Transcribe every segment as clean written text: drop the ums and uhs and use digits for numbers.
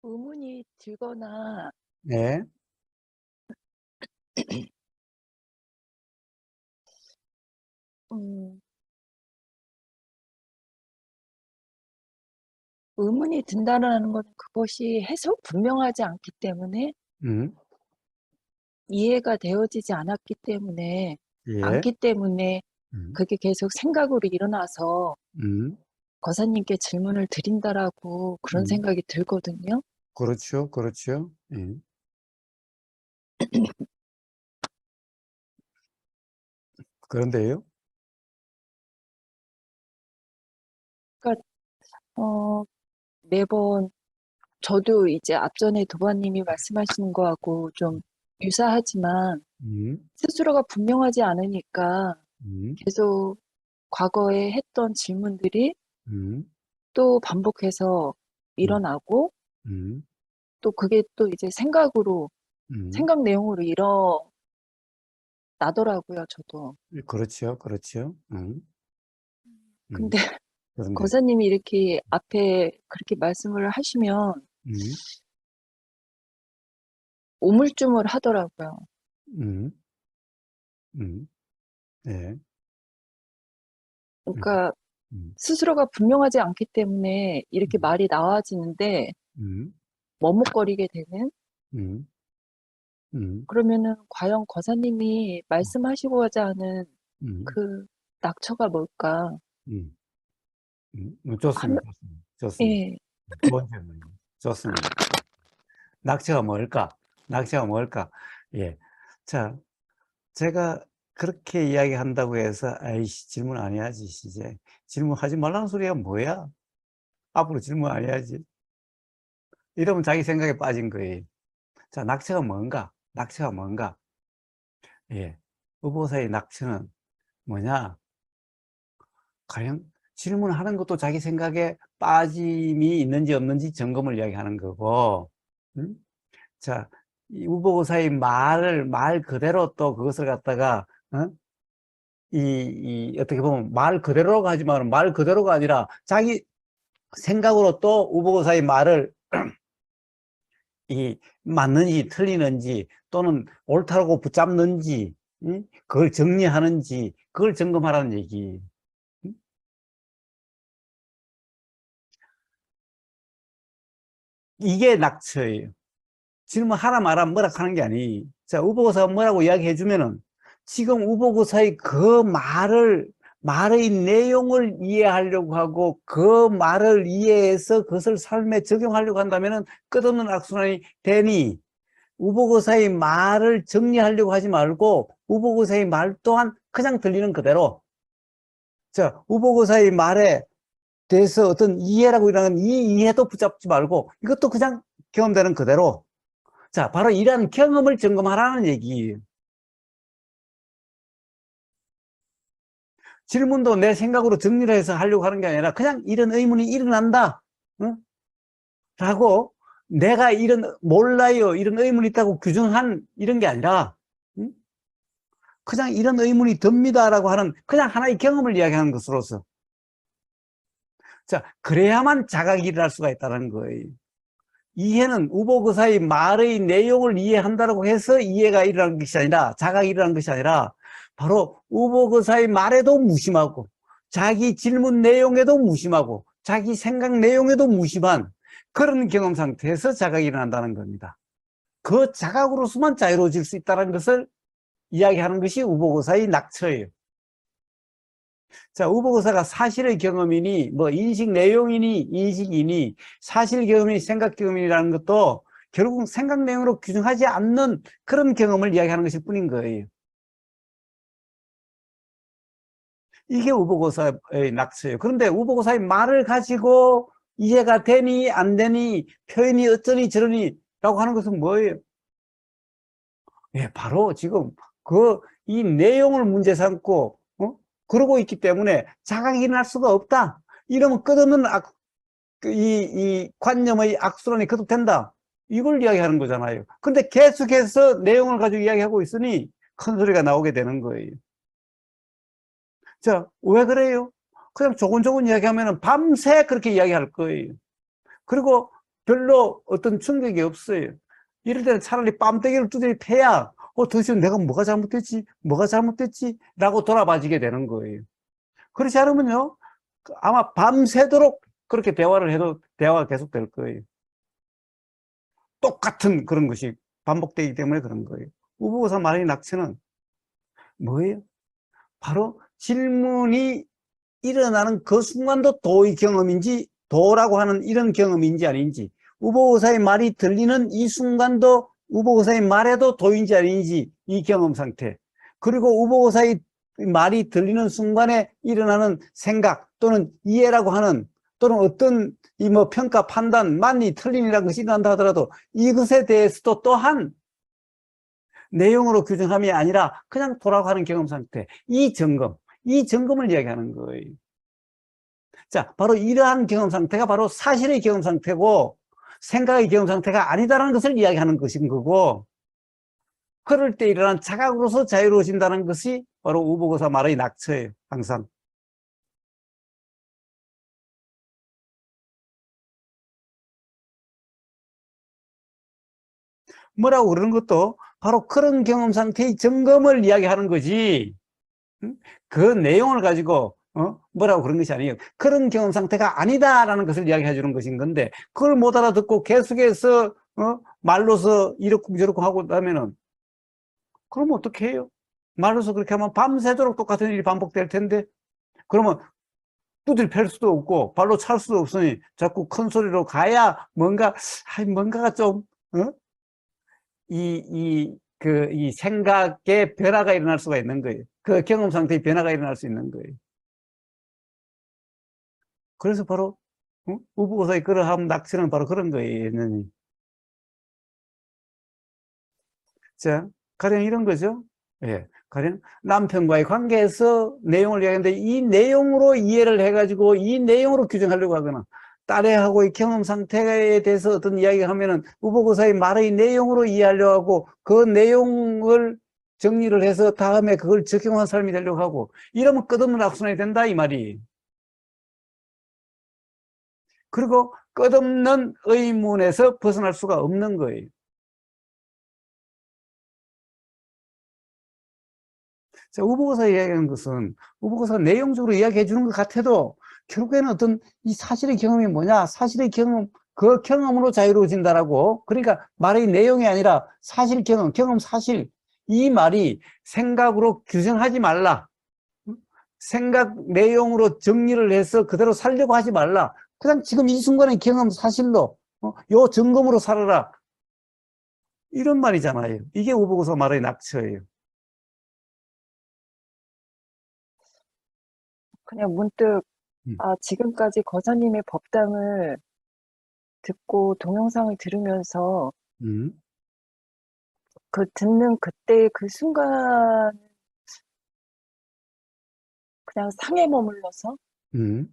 의문이 들거나 네. 음 의문이 든다라는 건 그것이 해석 불명하지 음. 이해가 되어지지 예. 않기 때문에 음. 그게 계속 생각으로 일어나서 음. 거사님께 질문을 드린다라고 그런 음. 생각이 들거든요. 그렇죠, 그렇죠. 예. 그런데요? 그러니까 어 매번 저도 이제 앞전에 도바님이 말씀하시는 거하고 좀 유사하지만 음. 스스로가 분명하지 않으니까 음. 계속 과거에 했던 질문들이 음. 또 반복해서 음. 일어나고 음. 또 그게 또 이제 음. 생각 내용으로 일어나더라고요, 저도. 그렇죠, 그렇죠. 음. 근데 그런데 거사님이 이렇게 앞에 그렇게 말씀을 하시면 음. 오물쭈물하더라고요. 음. 음. 네. 음. 그러니까 음. 스스로가 분명하지 않기 때문에 이렇게 음. 말이 나와지는데 음. 머뭇거리게 되는. 음. 음. 그러면은 과연 거사님이 말씀하시고자 하는 음. 그 낙처가 뭘까? 음. 한 좋습니다. 좋습니다. 좋습니다. 예. 좋은 질문입니다. 좋습니다. 낙체가 뭘까? 낙체가 뭘까? 예. 자, 제가 그렇게 이야기한다고 해서 "아이씨 질문 안 해야지 이제. 질문하지 말라는 소리야 뭐야? 앞으로 질문 안 해야지." 이러면 자기 생각에 빠진 거예요. 자, 낙체가 뭔가? 낙체가 뭔가? 예. 의보사의 낙체는 뭐냐? 과연 질문하는 것도 자기 생각에 빠짐이 있는지 없는지 점검을 이야기하는 거고, 음? 자, 이 우보고사의 말 그대로 또 그것을 갖다가, 어? 어떻게 보면 말 그대로가 하지만 말 그대로가 아니라 자기 생각으로 또 우보고사의 말을 맞는지 틀리는지 또는 옳다고 붙잡는지, 응? 그걸 정리하는지 그걸 점검하라는 얘기. 응? 이게 낙처예요. 질문 하나 말하면 뭐라 하는 게 아니. 자, 우보고사가 뭐라고 이야기해 주면은 지금 우보고사의 그 말의 내용을 이해하려고 하고 그 말을 이해해서 그것을 삶에 적용하려고 한다면은 끝없는 악순환이 되니 우보고사의 말을 정리하려고 하지 말고 우보고사의 말 또한 그냥 들리는 그대로, 자, 우보고사의 말에 대해서 어떤 이해라고 이러는 이 이해도 붙잡지 말고 이것도 그냥 경험되는 그대로, 자, 바로 이러한 경험을 점검하라는 얘기예요. 질문도 내 생각으로 정리를 해서 하려고 하는 게 아니라 그냥 이런 의문이 일어난다, 응? 라고 내가 이런 몰라요 이런 의문이 있다고 규정한 이런 게 아니라, 응? 그냥 이런 의문이 듭니다라고 하는 그냥 하나의 경험을 이야기하는 것으로서, 자, 그래야만 자각이 일어날 수가 있다는 거예요. 이해는 우보그사의 말의 내용을 이해한다고 해서 이해가 일어나는 것이 아니라, 자각이 일어나는 것이 아니라 바로 우보그사의 말에도 무심하고 자기 질문 내용에도 무심하고 자기 생각 내용에도 무심한 그런 경험 상태에서 자각이 일어난다는 겁니다. 그 자각으로서만 자유로워질 수 있다는 것을 이야기하는 것이 우보그사의 낙처예요. 자, 우보고사가 사실의 경험이니 뭐 인식 내용이니 인식이니 사실 경험이니 생각 경험이라는 것도 결국 생각 내용으로 규정하지 않는 그런 경험을 이야기하는 것일 뿐인 거예요. 이게 우보고사의 낙서예요. 그런데 우보고사의 말을 가지고 이해가 되니 안 되니 표현이 어쩌니 저러니 라고 하는 것은 뭐예요? 예, 바로 지금 이 내용을 문제 삼고 그러고 있기 때문에 자각이 일어날 수가 없다. 이러면 끝없는 이 관념의 악순환이 거듭된다. 이걸 이야기하는 거잖아요. 근데 계속해서 내용을 가지고 이야기하고 있으니 큰 소리가 나오게 되는 거예요. 자, 왜 그래요? 그냥 조곤조곤 이야기하면 밤새 그렇게 이야기할 거예요. 그리고 별로 어떤 충격이 없어요. 이럴 때는 차라리 뺨때기를 두드려 패야, 도대체 내가 뭐가 잘못됐지? 뭐가 잘못됐지? 라고 돌아봐지게 되는 거예요. 그렇지 않으면요, 아마 밤새도록 그렇게 대화를 해도 대화가 계속될 거예요. 똑같은 그런 것이 반복되기 때문에 그런 거예요. 우보고사 말의 낙천은 뭐예요? 바로 질문이 일어나는 그 순간도 도의 경험인지, 도라고 하는 이런 경험인지 아닌지, 우보고사의 말이 들리는 이 순간도 우보고사의 말에도 도인지 아닌지 이 경험 상태, 그리고 우보고사의 말이 들리는 순간에 일어나는 생각 또는 이해라고 하는, 또는 어떤 이 뭐 평가 판단 맞니 틀림이라는 것이 일어난다 하더라도 이것에 대해서도 또한 내용으로 규정함이 아니라 그냥 돌아가는 경험 상태, 이 점검을 이야기하는 거예요. 자, 바로 이러한 경험 상태가 바로 사실의 경험 상태고 생각의 경험 상태가 아니다라는 것을 이야기하는 것인 거고, 그럴 때 일어난 자각으로서 자유로워진다는 것이 바로 우보고사 말의 낙처예요. 항상. 뭐라고 그러는 것도 바로 그런 경험 상태의 점검을 이야기하는 거지, 그 내용을 가지고 뭐라고 그런 것이 아니에요. 그런 경험 상태가 아니다라는 것을 이야기해 주는 것인 건데, 그걸 못 알아듣고 계속해서 말로서 이렇고 저렇고 하고 나면은, 그러면 어떻게 해요? 말로서 그렇게 하면 밤새도록 똑같은 일이 반복될 텐데, 그러면 두들 팰 수도 없고 발로 찰 수도 없으니 자꾸 큰 소리로 가야 뭔가가 좀 이 생각의 변화가 일어날 수가 있는 거예요. 그 경험 상태의 변화가 일어날 수 있는 거예요. 그래서 바로 우보고사의 그러함 낙천은 바로 그런 거예요. 자, 가령 이런 거죠. 예, 가령 남편과의 관계에서 내용을 이야기하는데 이 내용으로 이해를 해가지고 이 내용으로 규정하려고 하거나, 딸애하고의 경험 상태에 대해서 어떤 이야기를 하면은 우보고사의 말의 내용으로 이해하려고 하고 그 내용을 정리를 해서 다음에 그걸 적용한 사람이 되려고 하고, 이러면 끝없는 악순환이 된다 이 말이. 그리고 끝없는 의문에서 벗어날 수가 없는 거예요. 자, 우보고사 이야기하는 것은 우보고사가 내용적으로 이야기해 주는 것 같아도 결국에는 어떤 이 사실의 경험이 뭐냐, 사실의 경험, 그 경험으로 자유로워진다라고. 그러니까 말의 내용이 아니라 사실 경험, 경험 사실, 이 말이 생각으로 규정하지 말라, 생각 내용으로 정리를 해서 그대로 살려고 하지 말라, 그냥 지금 이 순간의 경험 사실로 요 점검으로 살아라, 이런 말이잖아요. 이게 우보고사 말의 낙처예요. 그냥 문득 음, 지금까지 거사님의 법담을 듣고 동영상을 들으면서 음, 그 듣는 그때 그 순간 그냥 상에 머물러서, 음,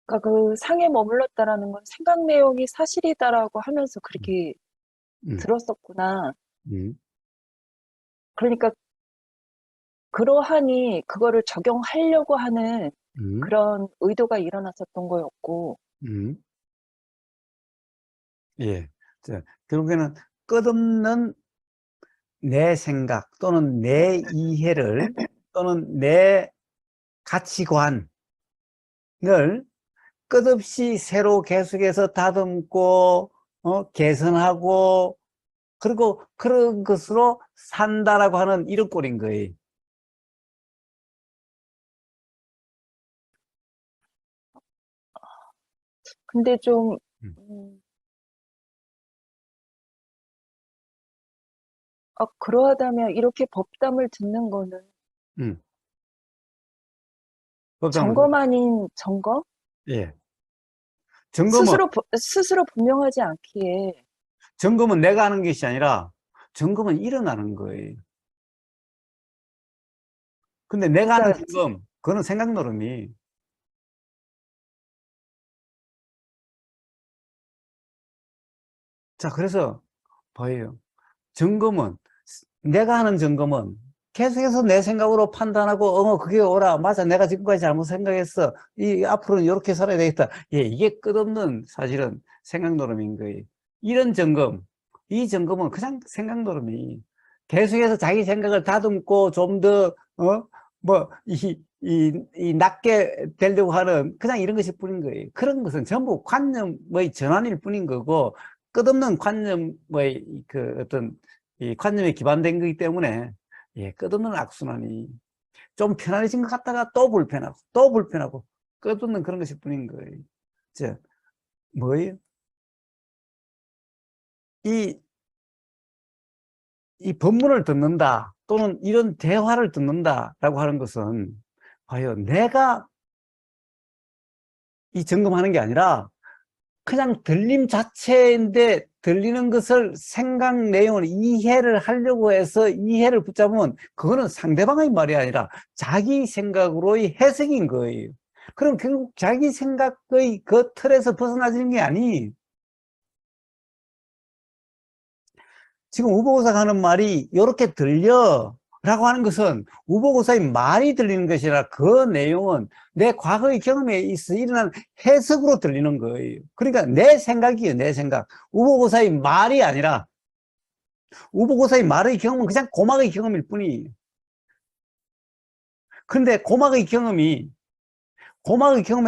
그러니까 그 상에 머물렀다라는 건 생각 내용이 사실이다라고 하면서 음, 그렇게 음, 들었었구나. 음. 그러니까 그러하니 그거를 적용하려고 하는 음, 그런 의도가 일어났었던 거였고. 음, 예. 자, 결국에는 끝없는 내 생각 또는 내 이해를 또는 내 가치관을 끝없이 새로 계속해서 다듬고 개선하고, 그리고 그런 것으로 산다라고 하는 이런 꼴인 거예요. 근데 좀 음, 음, 그러하다면 이렇게 법담을 듣는 거는 음. 법당은 점검 아닌 점검? 예. 점검은 스스로 분명하지 않기에. 점검은 내가 하는 것이 아니라 점검은 일어나는 거예요. 근데 내가 하는 그러니까 점검, 그거는 생각 노름이. 자, 그래서 봐요. 점검은, 내가 하는 점검은 계속해서 내 생각으로 판단하고, 그게 옳아. 맞아. 내가 지금까지 잘못 생각했어. 앞으로는 이렇게 살아야 되겠다. 예, 이게 끝없는 사실은 생각 노름인 거예요. 이런 점검, 이 점검은 그냥 생각 노름이 계속해서 자기 생각을 다듬고 좀 더, 낮게 되려고 하는 그냥 이런 것일 뿐인 거예요. 그런 것은 전부 관념의 전환일 뿐인 거고, 끝없는 관념의 어떤 이 관념에 기반된 거기 때문에, 예, 끝없는 악순환이 좀 편안해진 것 같다가 또 불편하고, 또 불편하고, 끝없는 그런 것일 뿐인 거예요. 뭐예요? 이, 이 법문을 듣는다, 또는 이런 대화를 듣는다라고 하는 것은, 과연 내가 이 점검하는 게 아니라, 그냥 들림 자체인데 들리는 것을 생각 내용을 이해를 하려고 해서 이해를 붙잡으면 그거는 상대방의 말이 아니라 자기 생각으로의 해석인 거예요. 그럼 결국 자기 생각의 그 틀에서 벗어나지는 게 아니. 지금 우보고사가 하는 말이 이렇게 들려 라고 하는 것은 우보고사의 말이 들리는 것이 아니라 그 내용은 내 과거의 경험에 있어 일어난 해석으로 들리는 거예요. 그러니까 내 생각이에요, 내 생각. 우보고사의 말이 아니라 우보고사의 말의 경험은 그냥 고막의 경험일 뿐이에요. 그런데 고막의 경험에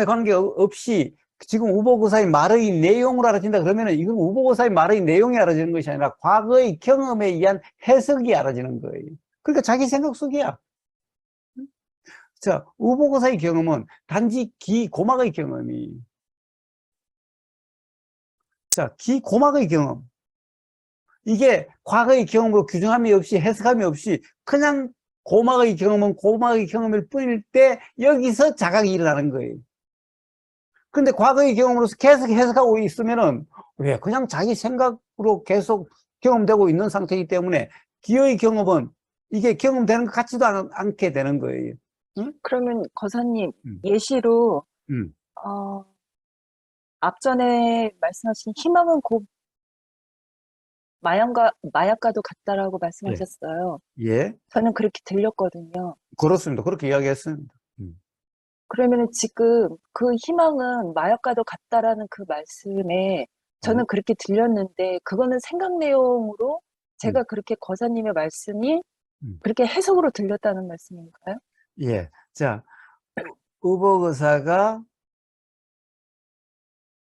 관계없이 지금 우보고사의 말의 내용으로 알아진다 그러면은 이건 우보고사의 말의 내용이 알아지는 것이 아니라 과거의 경험에 의한 해석이 알아지는 거예요. 그러니까 자기 생각 속이야. 자, 우보고사의 경험은 단지 고막의 경험이. 자, 고막의 경험. 이게 과거의 경험으로 규정함이 없이 해석함이 없이 그냥 고막의 경험은 고막의 경험일 뿐일 때 여기서 자각이 일어나는 거예요. 근데 과거의 경험으로서 계속 해석하고 있으면은 왜 그냥 자기 생각으로 계속 경험되고 있는 상태이기 때문에 기어의 경험은 이게 경험되는 것 같지도 않게 되는 거예요. 응? 그러면 거사님, 예시로, 음. 앞전에 말씀하신 희망은 곧 마약과도 같다라고 예. 말씀하셨어요. 예. 저는 그렇게 들렸거든요. 그렇습니다. 그렇게 이야기했습니다. 그러면은 지금 그 희망은 마약과도 같다라는 그 말씀에 저는 그렇게 들렸는데 그거는 생각 내용으로 제가 그렇게 거사님의 말씀이 그렇게 해석으로 들렸다는 말씀인가요? 예. 자, 우보거사가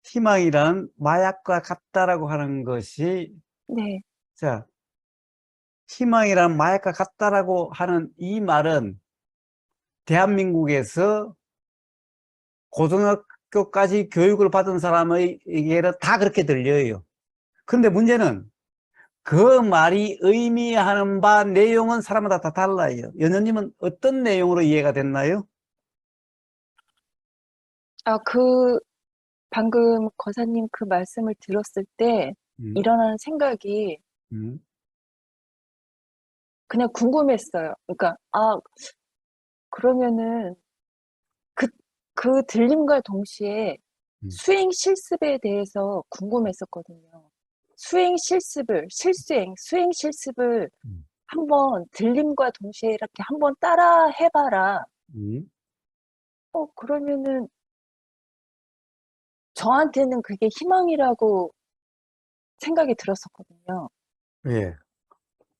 희망이란 마약과 같다라고 하는 것이, 네, 자, 희망이란 마약과 같다라고 하는 이 말은 대한민국에서 고등학교까지 교육을 받은 사람에게는 다 그렇게 들려요. 그런데 문제는 그 말이 의미하는 바 내용은 사람마다 다 달라요. 연현님은 어떤 내용으로 이해가 됐나요? 방금 거사님 그 말씀을 들었을 때 음, 일어나는 생각이 음, 그냥 궁금했어요. 그러니까, 그러면은 그, 그 들림과 동시에 음, 수행 실습에 대해서 궁금했었거든요. 수행 실습을 음, 한번 들림과 동시에 이렇게 한번 따라 해봐라. 음. 그러면은 저한테는 그게 희망이라고 생각이 들었었거든요. 예.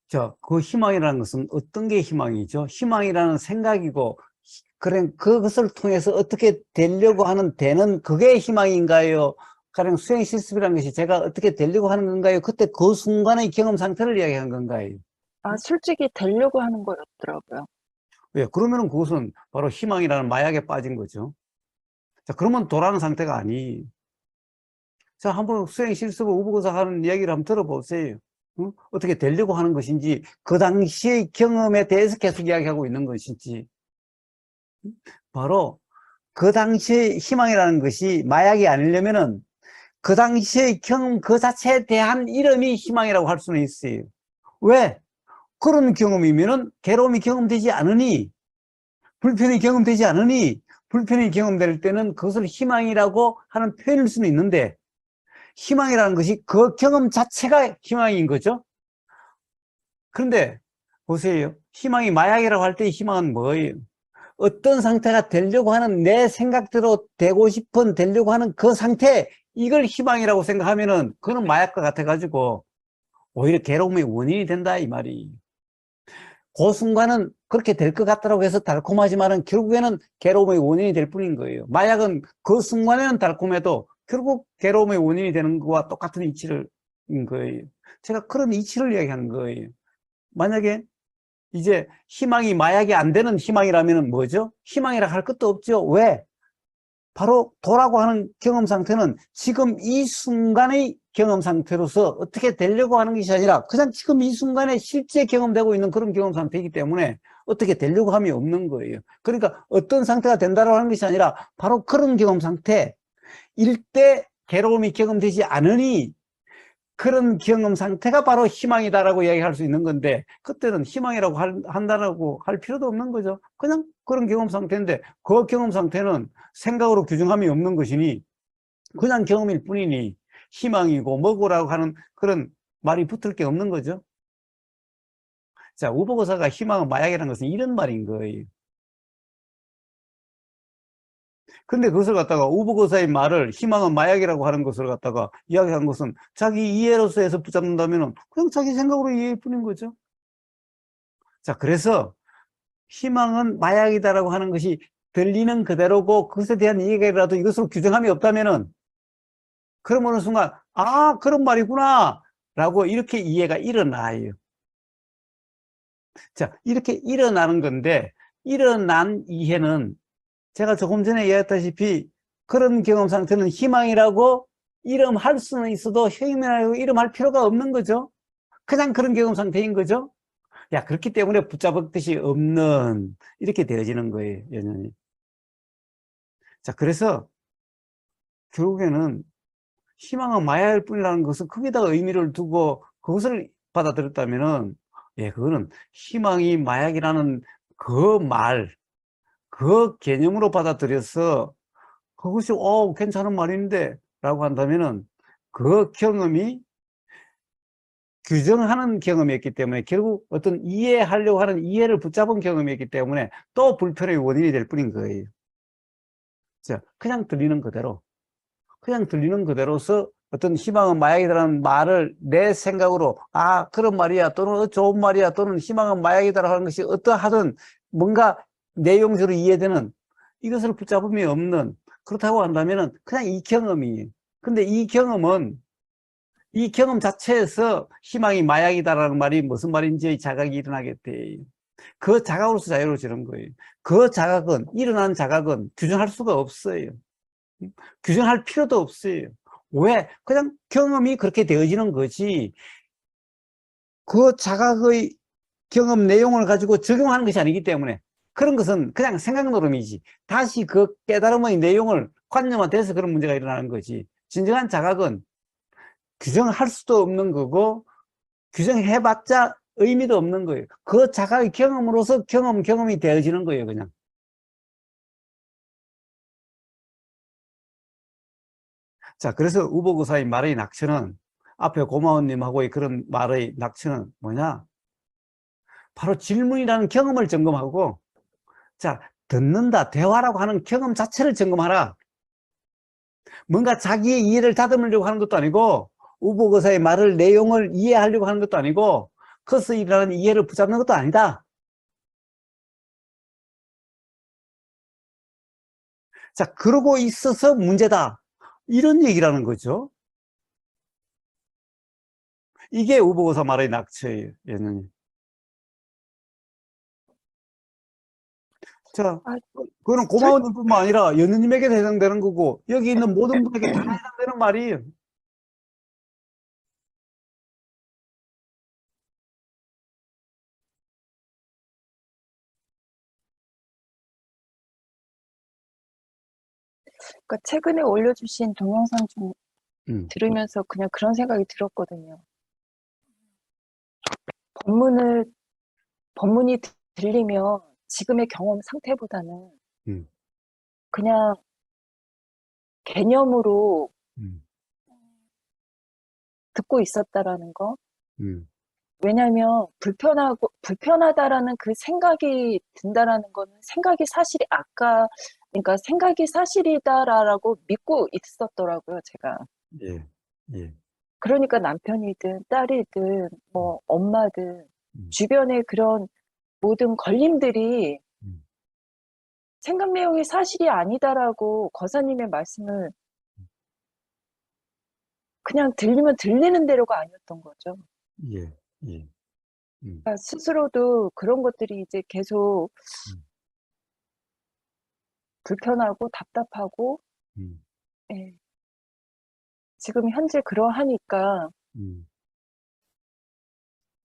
자, 그 희망이라는 것은 어떤 게 희망이죠? 희망이라는 생각이고, 그래, 그것을 통해서 어떻게 되려고 되는 그게 희망인가요? 가령 수행 실습이라는 것이 제가 어떻게 되려고 하는 건가요? 그때 그 순간의 경험 상태를 이야기한 건가요? 솔직히 되려고 하는 거였더라고요. 왜? 그러면은 그것은 바로 희망이라는 마약에 빠진 거죠. 자, 그러면 도라는 상태가 아니. 자, 한번 수행 실습을 우보고사 하는 이야기를 한번 들어보세요. 어떻게 되려고 하는 것인지, 그 당시의 경험에 대해서 계속 이야기하고 있는 것인지. 바로 그 당시의 희망이라는 것이 마약이 아니려면은 그 당시의 경험 그 자체에 대한 이름이 희망이라고 할 수는 있어요. 왜? 그런 경험이면은 괴로움이 경험되지 않으니, 불편이 경험되지 않으니, 불편이 경험될 때는 그것을 희망이라고 하는 표현일 수는 있는데, 희망이라는 것이 그 경험 자체가 희망인 거죠. 그런데 보세요. 희망이 마약이라고 할 때 희망은 뭐예요? 어떤 상태가 되려고 하는 내 생각대로 되고 싶은 되려고 하는 그 상태, 이걸 희망이라고 생각하면은 그거는 마약과 같아가지고 오히려 괴로움의 원인이 된다 이 말이. 그 순간은 그렇게 될 것 같다고 해서 달콤하지만은 결국에는 괴로움의 원인이 될 뿐인 거예요. 마약은 그 순간에는 달콤해도 결국 괴로움의 원인이 되는 거와 똑같은 이치를 인 거예요. 제가 그런 이치를 이야기한 거예요. 만약에 이제 희망이 마약이 안 되는 희망이라면 뭐죠? 희망이라 할 것도 없죠. 왜? 바로 도라고 하는 경험 상태는 지금 이 순간의 경험 상태로서 어떻게 되려고 하는 것이 아니라 그냥 지금 이 순간에 실제 경험되고 있는 그런 경험 상태이기 때문에 어떻게 되려고 함이 없는 거예요. 그러니까 어떤 상태가 된다고 하는 것이 아니라 바로 그런 경험 상태일 때 괴로움이 경험되지 않으니 그런 경험 상태가 바로 희망이다라고 이야기할 수 있는 건데 그때는 희망이라고 한다고 할 필요도 없는 거죠. 그냥 그런 경험 상태인데 그 경험 상태는 생각으로 규정함이 없는 것이니 그냥 경험일 뿐이니 희망이고 뭐고라고 하는 그런 말이 붙을 게 없는 거죠. 자, 우보고사가 희망은 마약이라는 것은 이런 말인 거예요. 근데 그것을 갖다가 우보고사의 말을 희망은 마약이라고 하는 것을 갖다가 이야기한 것은 자기 이해로서 해서 붙잡는다면 그냥 자기 생각으로 이해일 뿐인 거죠. 자, 그래서 희망은 마약이다라고 하는 것이 들리는 그대로고 그것에 대한 이해라도 이것으로 규정함이 없다면은 그럼 어느 순간 아 그런 말이구나 라고 이렇게 이해가 일어나요. 자, 이렇게 일어나는 건데 일어난 이해는 제가 조금 전에 이야기했다시피 그런 경험 상태는 희망이라고 이름할 수는 있어도 희망이라고 이름할 필요가 없는 거죠. 그냥 그런 경험 상태인 거죠. 야, 그렇기 때문에 붙잡을 것이 없는 이렇게 되어지는 거예요, 연연이. 자, 그래서 결국에는 희망은 마야일 뿐이라는 것은 거기다 의미를 두고 그것을 받아들였다면은 예, 그거는 희망이 마약이라는 그 말, 그 개념으로 받아들여서 그것이 괜찮은 말인데 라고 한다면은 그 경험이 규정하는 경험이었기 때문에 결국 어떤 이해하려고 하는 이해를 붙잡은 경험이었기 때문에 또 불편의 원인이 될 뿐인 거예요. 자, 그냥 들리는 그대로서 어떤 희망은 마약이다라는 말을 내 생각으로 아 그런 말이야 또는 좋은 말이야 또는 희망은 마약이다라고 하는 것이 어떠하든 뭔가 내용적으로 이해되는 이것을 붙잡음이 없는 그렇다고 한다면은 그냥 이 경험이 근데 이 경험 자체에서 희망이 마약이다라는 말이 무슨 말인지 자각이 일어나게 돼. 그 자각으로서 자유로워지는 거예요. 그 자각은 일어난 자각은 규정할 수가 없어요. 규정할 필요도 없어요. 왜? 그냥 경험이 그렇게 되어지는 거지. 그 자각의 경험 내용을 가지고 적용하는 것이 아니기 때문에 그런 것은 그냥 생각 노름이지. 다시 그 깨달음의 내용을 관념화돼서 그런 문제가 일어나는 거지. 진정한 자각은 규정할 수도 없는 거고 규정해봤자 의미도 없는 거예요. 그 자각의 경험으로서 경험이 되어지는 거예요, 그냥. 자, 그래서 우보고사의 말의 낙천은 앞에 고마운님하고의 그런 말의 낙천은 뭐냐? 바로 질문이라는 경험을 점검하고 자, 듣는다, 대화라고 하는 경험 자체를 점검하라. 뭔가 자기의 이해를 다듬으려고 하는 것도 아니고 우보거사의 말을 내용을 이해하려고 하는 것도 아니고 그것을 일어나는 이해를 붙잡는 것도 아니다. 자, 그러고 있어서 문제다. 이런 얘기라는 거죠. 이게 우보거사 말의 낙처예요. 얘는. 자, 아, 그거는 절, 고마운 님뿐만 아니라 연우님에게 해당되는 거고 여기 있는 모든 분에게 다 해당되는 말이에요. 그러니까 최근에 올려주신 동영상 좀 음, 들으면서 그냥 그런 생각이 들었거든요. 법문을, 법문이 들리면 지금의 경험 상태보다는 음, 그냥 개념으로 음, 듣고 있었다라는 거. 음. 왜냐면 불편하다라는 그 생각이 든다라는 거는 생각이 사실이 그러니까 생각이 사실이다라고 믿고 있었더라고요, 제가. 예, 예, 그러니까 남편이든 딸이든 뭐 엄마든 음, 주변에 그런 모든 걸림들이 음, 생각 내용이 사실이 아니다라고 거사님의 말씀을 그냥 들리면 들리는 대로가 아니었던 거죠. 예, 예, 그러니까 스스로도 그런 것들이 이제 계속 음, 불편하고 답답하고, 음, 예, 지금 현재 그러하니까, 음,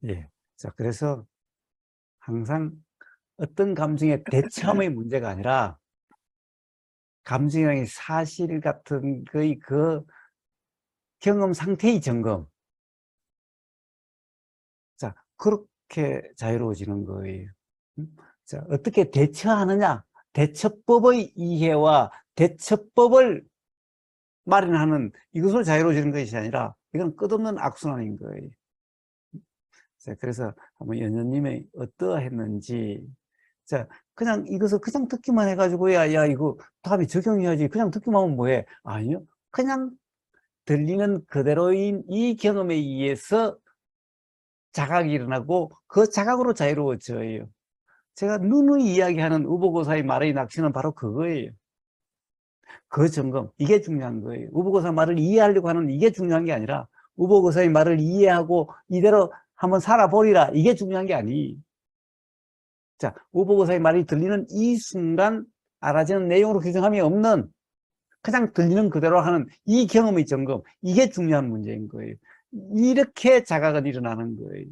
예. 자, 그래서 항상 어떤 감정의 대처함의 문제가 아니라 감정의 사실 같은 거의 그 경험 상태의 점검. 자, 그렇게 자유로워지는 거예요. 자, 어떻게 대처하느냐? 대처법의 이해와 대처법을 마련하는 이것으로 자유로워지는 것이 아니라 이건 끝없는 악순환인 거예요. 자, 그래서 한번 연녀님이 어떠했는지, 자, 그냥 이것을 그냥 듣기만 해가지고, 야, 이거 다음에 적용해야지. 그냥 듣기만 하면 뭐해? 아니요. 그냥 들리는 그대로인 이 경험에 의해서 자각이 일어나고 그 자각으로 자유로워져요. 제가 누누이 이야기하는 우보고사의 말의 낚시는 바로 그거예요. 그 점검, 이게 중요한 거예요. 우보고사 말을 이해하려고 하는 이게 중요한 게 아니라 우보고사의 말을 이해하고 이대로 한번 살아보리라, 이게 중요한 게 아니. 자, 우보고사의 말이 들리는 이 순간 알아지는 내용으로 규정함이 없는 그냥 들리는 그대로 하는 이 경험의 점검, 이게 중요한 문제인 거예요. 이렇게 자각은 일어나는 거예요.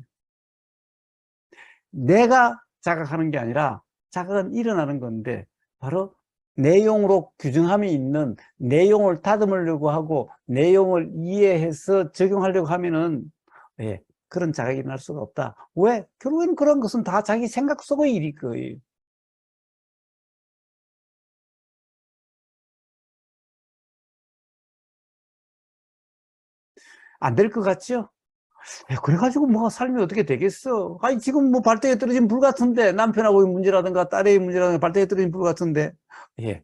내가 자각하는 게 아니라 자각은 일어나는 건데 바로 내용으로 규정함이 있는, 내용을 다듬으려고 하고 내용을 이해해서 적용하려고 하면은, 예, 그런 자각이 날 수가 없다. 왜? 결국엔 그런 것은 다 자기 생각 속의 일일 거예요. 안 될 것 같죠? 그래가지고 뭐가 삶이 어떻게 되겠어? 아니, 지금 뭐 발등에 떨어진 불 같은데, 남편하고의 문제라든가 딸의 문제라든가 발등에 떨어진 불 같은데, 예,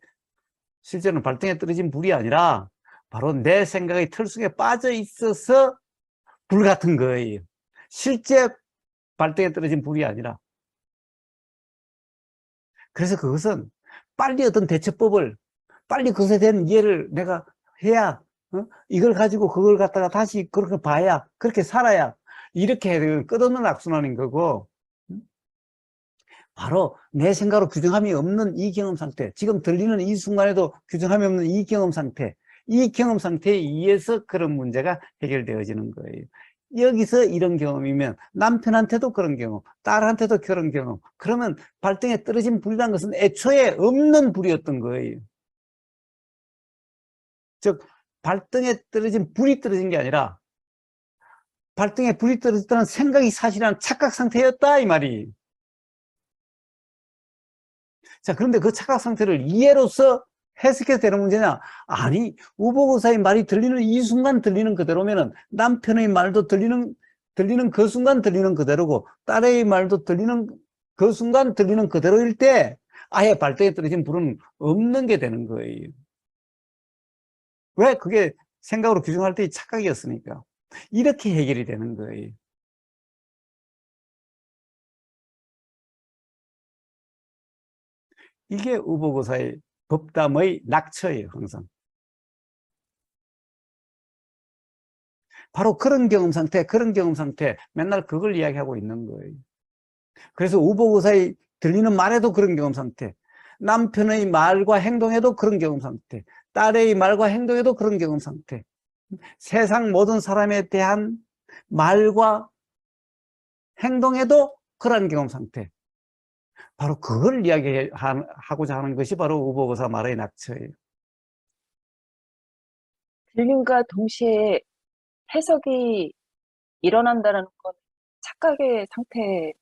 실제로는 발등에 떨어진 불이 아니라 바로 내 생각의 틀 속에 빠져 있어서 불 같은 거예요. 실제 발등에 떨어진 불이 아니라. 그래서 그것은 빨리 어떤 대처법을, 빨리 그것에 대한 이해를 내가 해야, 이걸 가지고 그걸 갖다가 다시 그렇게 봐야, 그렇게 살아야, 이렇게 해야 되는 끝없는 악순환인 거고, 바로 내 생각으로 규정함이 없는 이 경험 상태, 지금 들리는 이 순간에도 규정함이 없는 이 경험 상태, 이 경험 상태에 의해서 그런 문제가 해결되어지는 거예요. 여기서 이런 경험이면 남편한테도 그런 경험, 딸한테도 그런 경험, 그러면 발등에 떨어진 불이라는 것은 애초에 없는 불이었던 거예요. 즉 발등에 떨어진 불이 떨어진 게 아니라 발등에 불이 떨어졌다는 생각이 사실한 착각 상태였다, 이 말이. 자, 그런데 그 착각 상태를 이해로서 해석해도 되는 문제냐? 아니, 우보고사의 말이 들리는 이 순간 들리는 그대로면은 남편의 말도 들리는 그 순간 들리는 그대로고 딸의 말도 들리는 그 순간 들리는 그대로일 때 아예 발등에 떨어진 불은 없는 게 되는 거예요. 왜? 그게 생각으로 규정할 때의 착각이었으니까. 이렇게 해결이 되는 거예요. 이게 우보고사의 법담의 낙처예요, 항상. 바로 그런 경험 상태, 그런 경험 상태, 맨날 그걸 이야기하고 있는 거예요. 그래서 우보고사의 들리는 말에도 그런 경험 상태, 남편의 말과 행동에도 그런 경험 상태, 딸의 말과 행동에도 그런 경험 상태, 세상 모든 사람에 대한 말과 행동에도 그런 경험 상태. 바로 그걸 이야기하고자 하는 것이 바로 우보고사 말의 낙처예요. 들림과 동시에 해석이 일어난다는 건 착각의 상태라는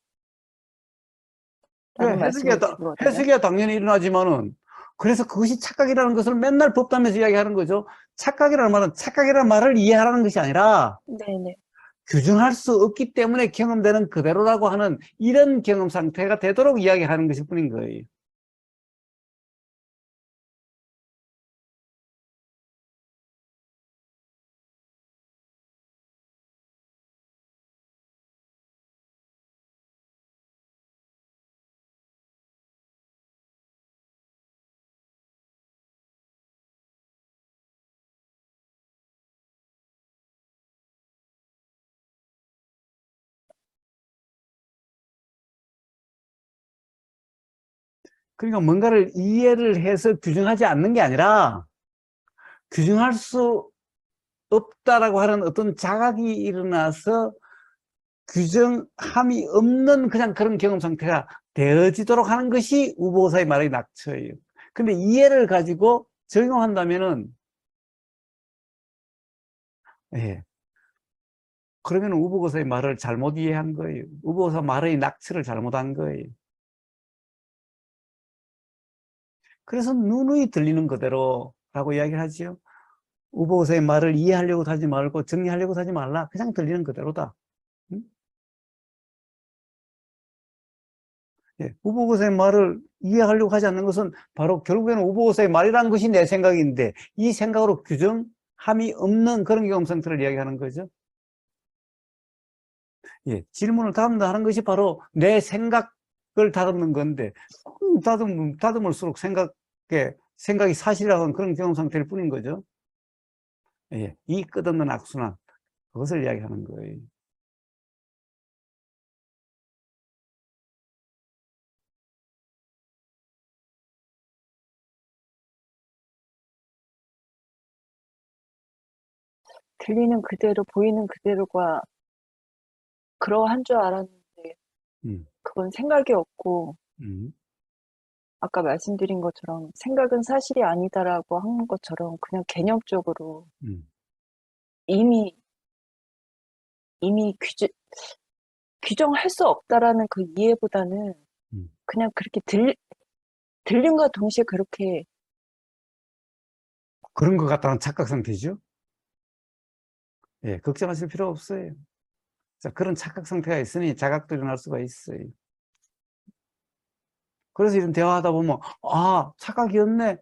예, 말씀이신 거잖아요. 해석이야 당연히 일어나지만은, 그래서 그것이 착각이라는 것을 맨날 법담에서 이야기하는 거죠. 착각이라는 말은 착각이라는 말을 이해하라는 것이 아니라 네네. 규정할 수 없기 때문에 경험되는 그대로라고 하는 이런 경험 상태가 되도록 이야기하는 것일 뿐인 거예요. 그러니까 뭔가를 이해를 해서 규정하지 않는 게 아니라 규정할 수 없다라고 하는 어떤 자각이 일어나서 규정함이 없는 그냥 그런 경험 상태가 되어지도록 하는 것이 우보사의 말의 낙처예요. 근데 이해를 가지고 적용한다면은, 예. 그러면 우보사의 말을 잘못 이해한 거예요. 우보사 말의 낙처를 잘못한 거예요. 그래서 누누이 들리는 그대로라고 이야기를 하지요. 우보사의 말을 이해하려고 하지 말고 정리하려고 하지 말라. 그냥 들리는 그대로다. 응? 예, 우보고사의 말을 이해하려고 하지 않는 것은 바로 결국에는 우보고사의 말이라는 것이 내 생각인데 이 생각으로 규정함이 없는 그런 경험 상태를 이야기하는 거죠. 예, 질문을 다듬는 것이 바로 내 생각을 다듬는 건데 다듬을수록 생각이 사실이라고 하는 그런 경험 상태일 뿐인 거죠. 예, 이 끝없는 악순환, 그것을 이야기하는 거예요. 들리는 그대로, 보이는 그대로가 그러한 줄 알았는데, 음, 그건 생각이 없고, 음, 아까 말씀드린 것처럼 생각은 사실이 아니다라고 한 것처럼 그냥 개념적으로 음. 이미, 이미 규정할 수 없다라는 그 이해보다는 음. 그냥 그렇게 들림과 동시에 그렇게 그런 것 같다는 착각 상태죠. 예, 걱정하실 필요 없어요. 자, 그런 착각 상태가 있으니 자각도 일어날 수가 있어요. 그래서 이런 대화하다 보면, 아, 착각이었네.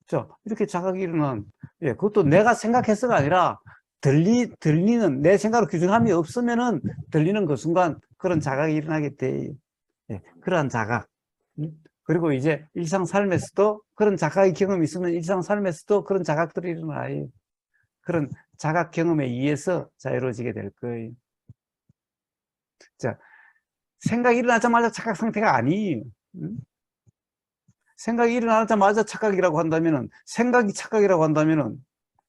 자, 이렇게 자각이 일어난, 예, 그것도 내가 생각해서가 아니라, 들리는, 내 생각으로 규정함이 없으면은, 들리는 그 순간, 그런 자각이 일어나게 돼요. 예, 그러한 자각. 그리고 이제 일상 삶에서도 그런 자각의 경험이 있으면 일상 삶에서도 그런 자각들이 일어나요. 그런 자각 경험에 의해서 자유로워지게 될 거예요. 자, 생각이 일어나자마자 착각 상태가 아니에요. 생각이 일어나자마자 착각이라고 한다면은, 생각이 착각이라고 한다면은,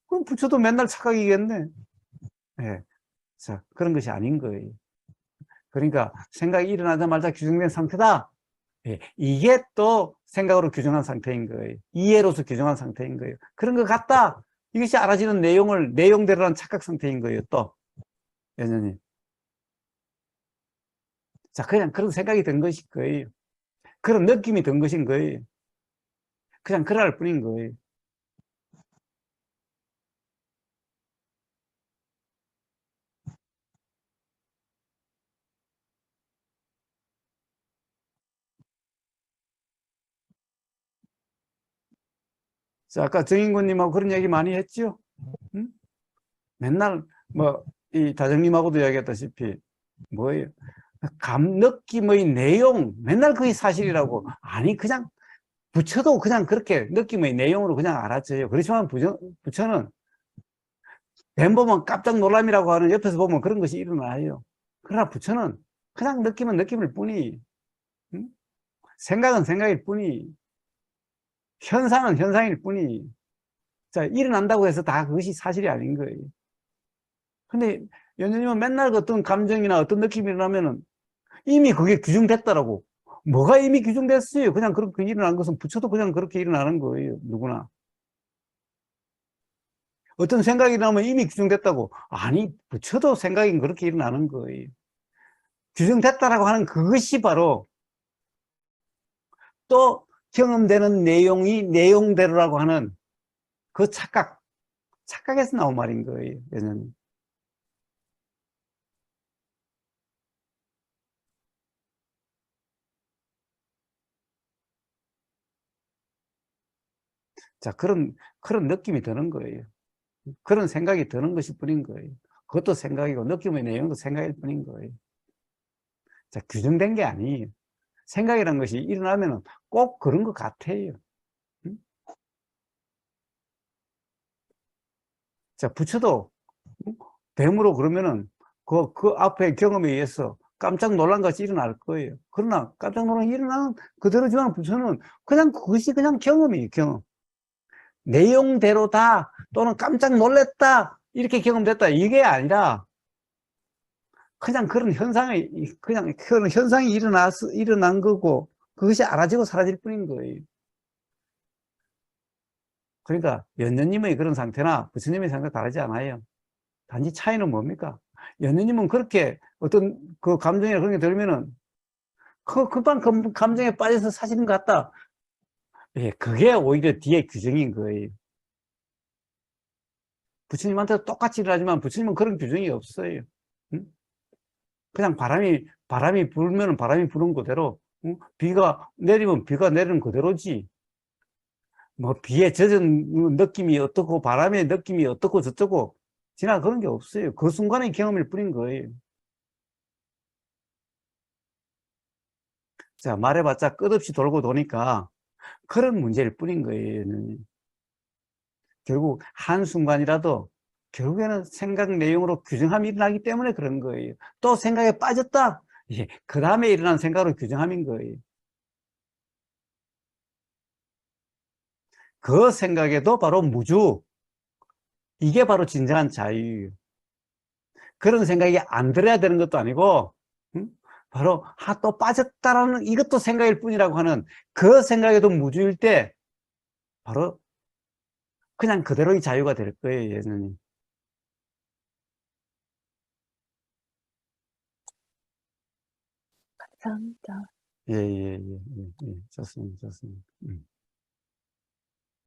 그럼 부처도 맨날 착각이겠네. 예. 자, 그런 것이 아닌 거예요. 그러니까 생각이 일어나자마자 규정된 상태다. 예. 이게 또 생각으로 규정한 상태인 거예요. 이해로서 규정한 상태인 거예요. 그런 것 같다. 이것이 알아지는 내용대로란 착각 상태인 거예요, 또. 연연히. 자, 그냥 그런 생각이 든 것일 거예요. 그런 느낌이 든 것인 거예요. 그냥 그럴 뿐인 거예요. 자, 아까 정인구님하고 그런 얘기 많이 했죠? 응? 맨날, 뭐, 이 다정님하고도 이야기했다시피, 뭐예요? 느낌의 내용, 맨날 그게 사실이라고. 아니, 그냥, 부처도 그냥 그렇게 느낌의 내용으로 그냥 알았죠. 그렇지만 부처는 뱀 보면 깜짝 놀람이라고 하는 옆에서 보면 그런 것이 일어나요. 그러나 부처는 그냥 느낌은 느낌일 뿐이, 응? 생각은 생각일 뿐이, 현상은 현상일 뿐이, 자, 일어난다고 해서 다 그것이 사실이 아닌 거예요. 근데 연주님은 맨날 그 어떤 감정이나 어떤 느낌이 일어나면은 이미 그게 규정됐다라고. 뭐가 이미 규정됐어요? 그냥 그렇게 일어난 것은 부처도 그냥 그렇게 일어나는 거예요. 누구나. 어떤 생각이 나면 이미 규정됐다고. 아니, 부처도 생각이 그렇게 일어나는 거예요. 규정됐다라고 하는 그것이 바로 또 경험되는 내용이 내용대로라고 하는 그 착각에서 나온 말인 거예요. 왜냐면 자, 그런 느낌이 드는 거예요. 그런 생각이 드는 것일 뿐인 거예요. 그것도 생각이고, 느낌의 내용도 생각일 뿐인 거예요. 자, 규정된 게 아니에요. 생각이라는 것이 일어나면은 꼭 그런 것 같아요. 응? 자, 부처도 뱀으로 그러면은 그 앞에 경험에 의해서 깜짝 놀란 것이 일어날 거예요. 그러나 깜짝 놀란 일어나는 그대로지만 부처는 그냥 그것이 그냥 경험이에요, 경험. 내용대로다 또는 깜짝 놀랐다 이렇게 경험됐다 이게 아니라 그냥 그런 현상이 일어난 거고 그것이 알아지고 사라질 뿐인 거예요. 그러니까 연녀님의 그런 상태나 부처님의 상태가 다르지 않아요. 단지 차이는 뭡니까? 연느님은 그렇게 어떤 그 감정이나 그런 게 들면은 금방 그 감정에 빠져서 사시는 것 같다. 예, 그게 오히려 뒤에 규정인 거예요. 부처님한테도 똑같이 일어나지만 부처님은 그런 규정이 없어요. 응? 그냥 바람이 불면 바람이 부는 그대로, 응? 비가 내리면 비가 내리는 그대로지. 뭐 비에 젖은 느낌이 어떻고 바람의 느낌이 어떻고 저쩌고 지나 그런 게 없어요. 그 순간의 경험일 뿐인 거예요. 자, 말해봤자 끝없이 돌고 도니까 그런 문제일 뿐인 거예요. 결국 한순간이라도 결국에는 생각 내용으로 규정함이 일어나기 때문에 그런 거예요. 또 생각에 빠졌다. 예, 그 다음에 일어난 생각으로 규정함인 거예요. 그 생각에도 바로 무주. 이게 바로 진정한 자유예요. 그런 생각이 안 들어야 되는 것도 아니고, 응? 바로, 또 빠졌다라는 이것도 생각일 뿐이라고 하는 그 생각에도 무주일 때, 바로 그냥 그대로의 자유가 될 거예요, 예수님. 감사합니다. 예, 예, 예, 예, 예. 좋습니다, 좋습니다.